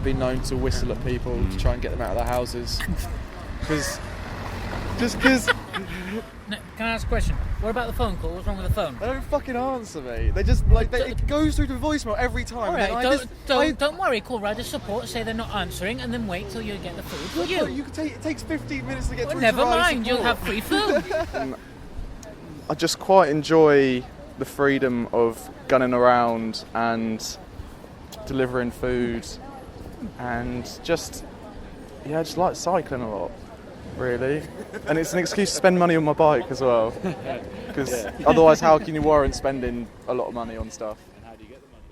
been known to whistle at people to try and get them out of their houses. Because... No, can I ask a question? What about the phone call? What's wrong with the phone? They don't fucking answer me. They just, like, it goes through to voicemail every time. Alright, don't worry, call rider support, say they're not answering, and then wait till you get the food for you. It takes 15 minutes to get through Never to rider mind, support. you'll have free food. I just quite enjoy the freedom of gunning around and delivering food, and just like cycling a lot, really. And it's an excuse to spend money on my bike as well, because otherwise how can you warrant spending a lot of money on stuff? And how do you get the money?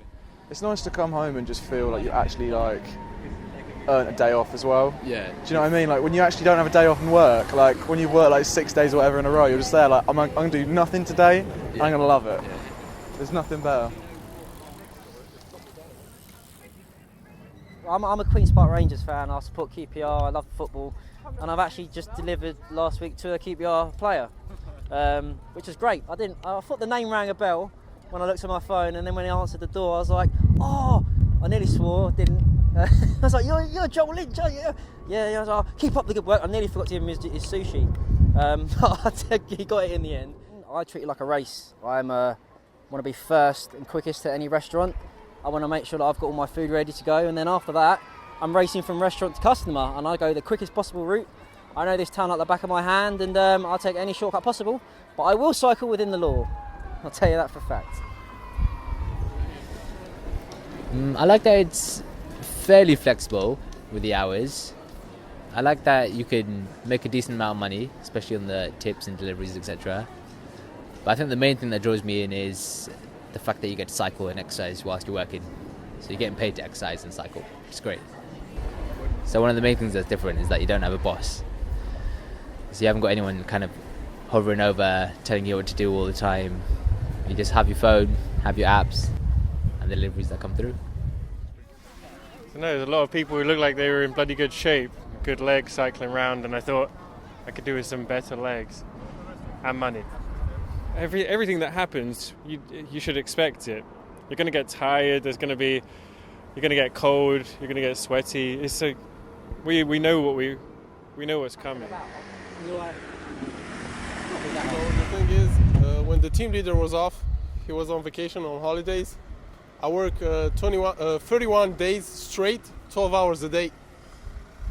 It's nice to come home and just feel like you actually like earn a day off as well. Yeah. Do you know what I mean? Like when you actually don't have a day off and work, like when you work like 6 days or whatever in a row, you're just there like, I'm going to do nothing today, and I'm going to love it. Yeah. There's nothing better. I'm a Queen's Park Rangers fan. I support QPR. I love football, and I've actually just delivered last week to a QPR player, which is great. I thought the name rang a bell when I looked at my phone, and then when he answered the door, I was like, oh! I nearly swore. Didn't. I was like, you're Joel Lynch, aren't you? Yeah. I was like, keep up the good work. I nearly forgot to give him his sushi. He got it in the end. I treat it like a race. I want to be first and quickest at any restaurant. I want to make sure that I've got all my food ready to go, and then after that, I'm racing from restaurant to customer, and I go the quickest possible route. I know this town like the back of my hand, and I'll take any shortcut possible, but I will cycle within the law. I'll tell you that for a fact. I like that it's fairly flexible with the hours. I like that you can make a decent amount of money, especially on the tips and deliveries, etc. But I think the main thing that draws me in is the fact that you get to cycle and exercise whilst you're working. So you're getting paid to exercise and cycle. It's great. So one of the main things that's different is that you don't have a boss. So you haven't got anyone kind of hovering over, telling you what to do all the time. You just have your phone, have your apps, and the deliveries that come through. So no, there's a lot of people who look like they were in bloody good shape, good legs cycling around, and I thought I could do with some better legs and money. Everything that happens, you should expect it. You're going to get tired. You're going to get cold. You're going to get sweaty. It's like we know we know what's coming. So the thing is, when the team leader was off, he was on vacation on holidays. I work 31 days straight, 12 hours a day.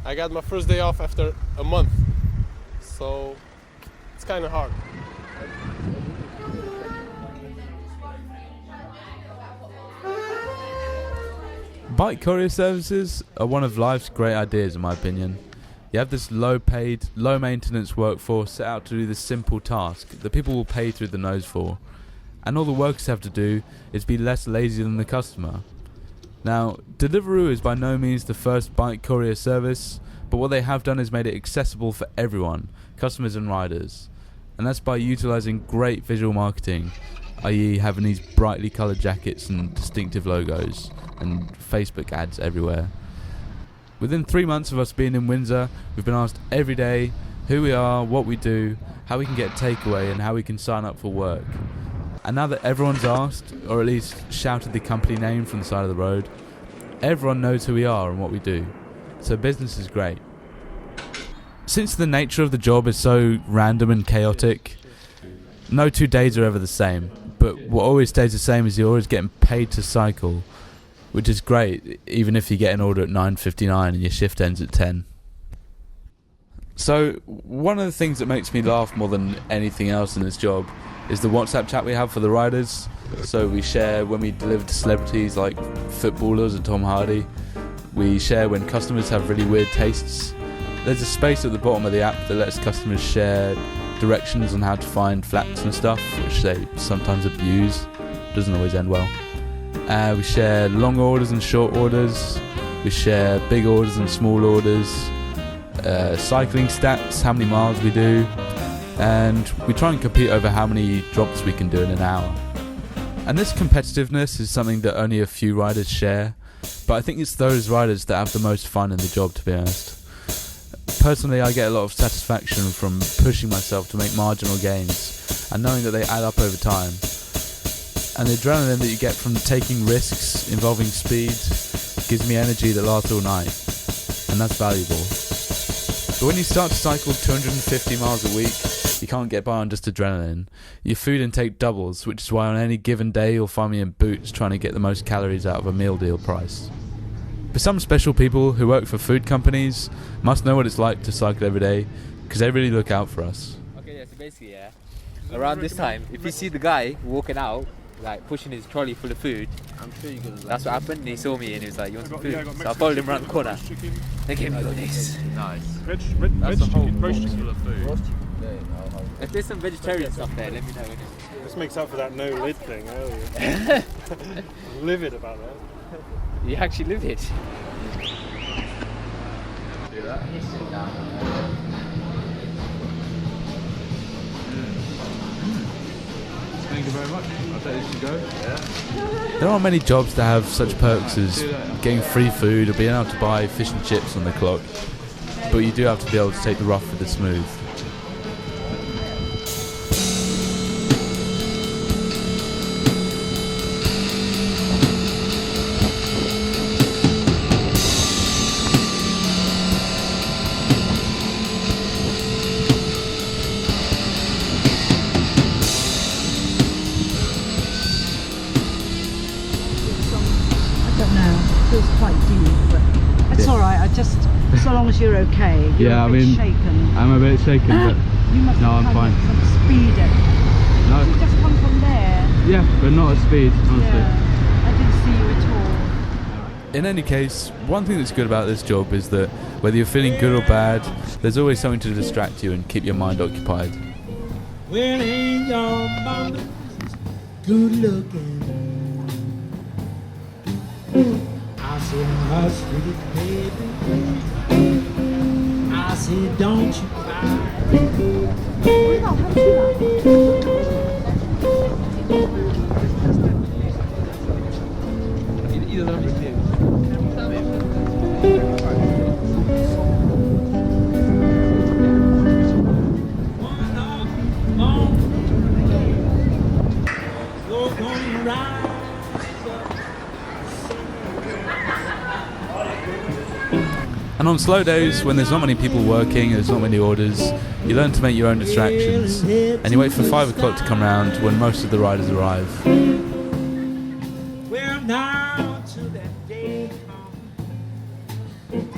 I got my first day off after a month, so it's kind of hard. Bike courier services are one of life's great ideas, in my opinion. You have this low-paid, low-maintenance workforce set out to do this simple task that people will pay through the nose for, and all the workers have to do is be less lazy than the customer. Now, Deliveroo is by no means the first bike courier service, but what they have done is made it accessible for everyone, customers and riders, and that's by utilising great visual marketing, i.e. having these brightly coloured jackets and distinctive logos, and Facebook ads everywhere. Within 3 months of us being in Windsor, we've been asked every day who we are, what we do, how we can get takeaway, and how we can sign up for work. And now that everyone's asked, or at least shouted the company name from the side of the road, everyone knows who we are and what we do. So business is great. Since the nature of the job is so random and chaotic, no 2 days are ever the same. But what always stays the same is you're always getting paid to cycle, which is great, even if you get an order at 9:59 and your shift ends at 10. So, one of the things that makes me laugh more than anything else in this job is the WhatsApp chat we have for the riders. So we share when we deliver to celebrities like footballers and Tom Hardy. We share when customers have really weird tastes. There's a space at the bottom of the app that lets customers share directions on how to find flats and stuff, which they sometimes abuse. Doesn't always end well. We share long orders and short orders. We share big orders and small orders. Cycling stats, how many miles we do. And we try and compete over how many drops we can do in an hour. And this competitiveness is something that only a few riders share. But I think it's those riders that have the most fun in the job, to be honest. Personally, I get a lot of satisfaction from pushing myself to make marginal gains and knowing that they add up over time. And the adrenaline that you get from taking risks involving speed gives me energy that lasts all night, and that's valuable. But when you start to cycle 250 miles a week, you can't get by on just adrenaline. Your food intake doubles, which is why on any given day you'll find me in Boots trying to get the most calories out of a meal deal price. But some special people who work for food companies must know what it's like to cycle every day, because they really look out for us. Okay, yeah, so basically, around this time, if you see the guy walking out, like pushing his trolley full of food, I'm sure you're gonna. That's what happened. And he saw me and he was like, "You want some food?" So I followed him around the corner. They gave me all this. Nice. That's a whole roast full of food. If there's some vegetarian stuff there, let me know. This makes up for that no lid thing earlier. Livid about that. You actually live it. Do that. Thank you very much. I'll take this to go. Yeah. There aren't many jobs that have such perks as getting free food or being able to buy fish and chips on the clock, but you do have to be able to take the rough with the smooth. It's all right. I just, so long as you're okay. You're Yeah, a bit shaken. I'm a bit shaken, but You must no, have I'm come fine. at some speed. No. You just come from there. Yeah, but not at speed, honestly. Yeah, I didn't see you at all. In any case, one thing that's good about this job is that whether you're feeling good or bad, there's always something to distract you and keep your mind occupied. Well, ain't your mama good looking? I said, hush, pretty baby. I said, don't you cry. And on slow days, when there's not many people working, there's not many orders, you learn to make your own distractions, and you wait for 5 o'clock to come round when most of the riders arrive. Well, now to that day come.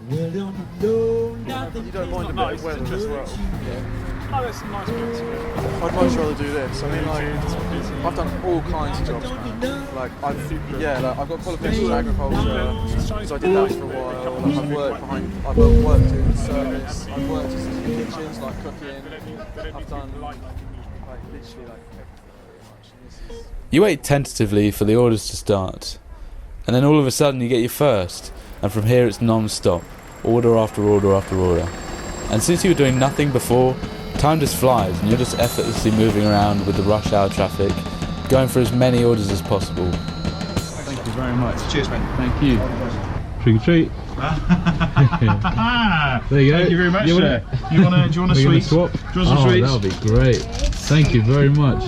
Well, don't know nothing. You don't mind a bit of weather as well? Oh, there's some nice bits. I'd much rather do this. I mean, like, I've done all kinds of jobs, man. Like, I've got qualifications in agriculture, so I did that for a while. Like, I've worked in service, I've worked in kitchens, like cooking. I've done, like, literally, like, everything pretty much. And this is... You wait tentatively for the orders to start, and then all of a sudden you get your first, and from here it's non-stop, order after order after order. And since you were doing nothing before, time just flies and you're just effortlessly moving around with the rush hour traffic, going for as many orders as possible. Thank you very much. Cheers, mate. Thank you. Trick or treat. There you go. Thank you very much, Do you want a sweet? swap? Do you want some sweets? That'll be great. Thank you very much.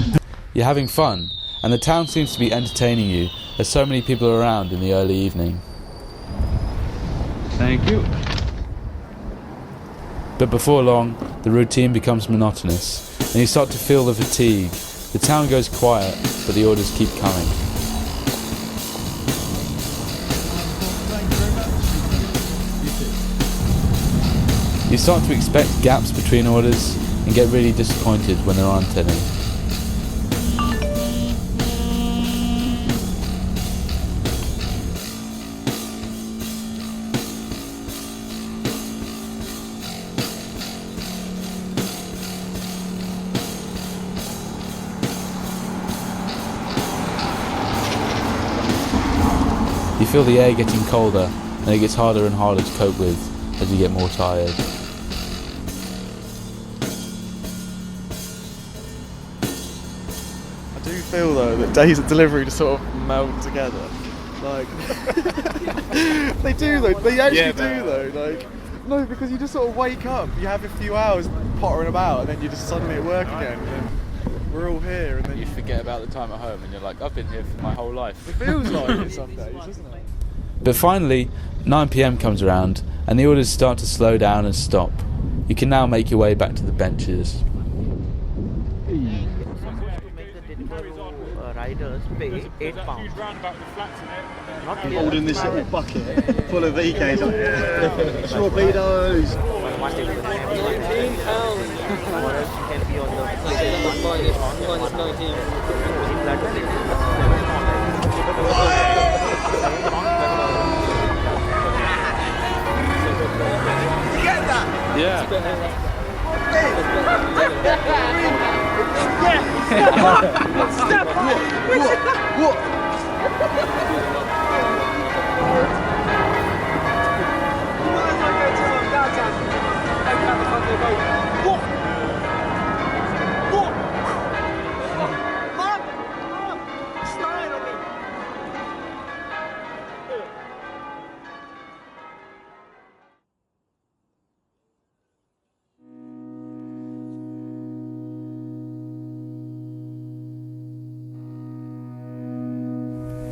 You're having fun, and the town seems to be entertaining you as so many people are around in the early evening. Thank you. But before long, the routine becomes monotonous, and you start to feel the fatigue. The town goes quiet, but the orders keep coming. You start to expect gaps between orders and get really disappointed when there aren't any. You feel the air getting colder, and it gets harder and harder to cope with as you get more tired. I do feel though that days at delivery just sort of meld together. Like they do though. They actually do though. Like no, because you just sort of wake up, you have a few hours pottering about, and then you're just suddenly at work again. And then we're all here, and then You forget about the time at home and you're like, I've been here for my whole life. it feels like it some days, doesn't it? But finally, 9 PM comes around and the orders start to slow down and stop. You can now make your way back to the benches. Riders pay £8. Holding this little bucket full of EKs like torpedoes. Yeah. Step up! What?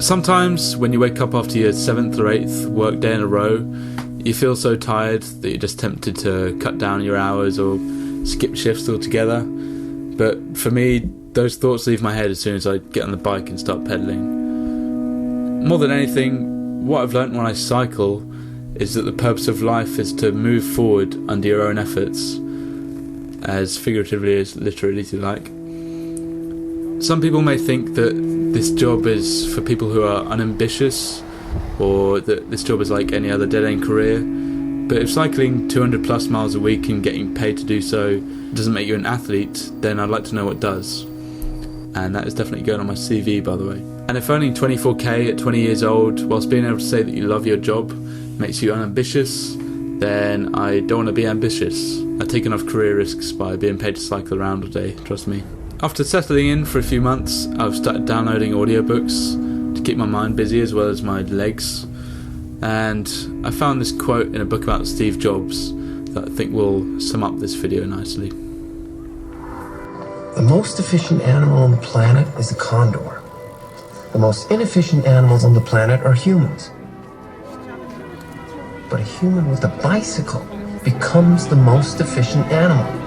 Sometimes when you wake up after your 7th or 8th work day in a row, you feel so tired that you're just tempted to cut down your hours or skip shifts altogether. But for me, those thoughts leave my head as soon as I get on the bike and start pedalling. More than anything, what I've learnt when I cycle is that the purpose of life is to move forward under your own efforts, as figuratively as literally if you like. Some people may think that this job is for people who are unambitious, or that this job is like any other dead-end career. But if cycling 200 plus miles a week and getting paid to do so doesn't make you an athlete, then I'd like to know what does. And that is definitely going on my CV, by the way. And if earning 24k at 20 years old, whilst being able to say that you love your job, makes you unambitious, then I don't want to be ambitious. I've taken off career risks by being paid to cycle around all day, trust me. After settling in for a few months, I've started downloading audiobooks to keep my mind busy as well as my legs. And I found this quote in a book about Steve Jobs that I think will sum up this video nicely. The most efficient animal on the planet is a condor. The most inefficient animals on the planet are humans. But a human with a bicycle becomes the most efficient animal.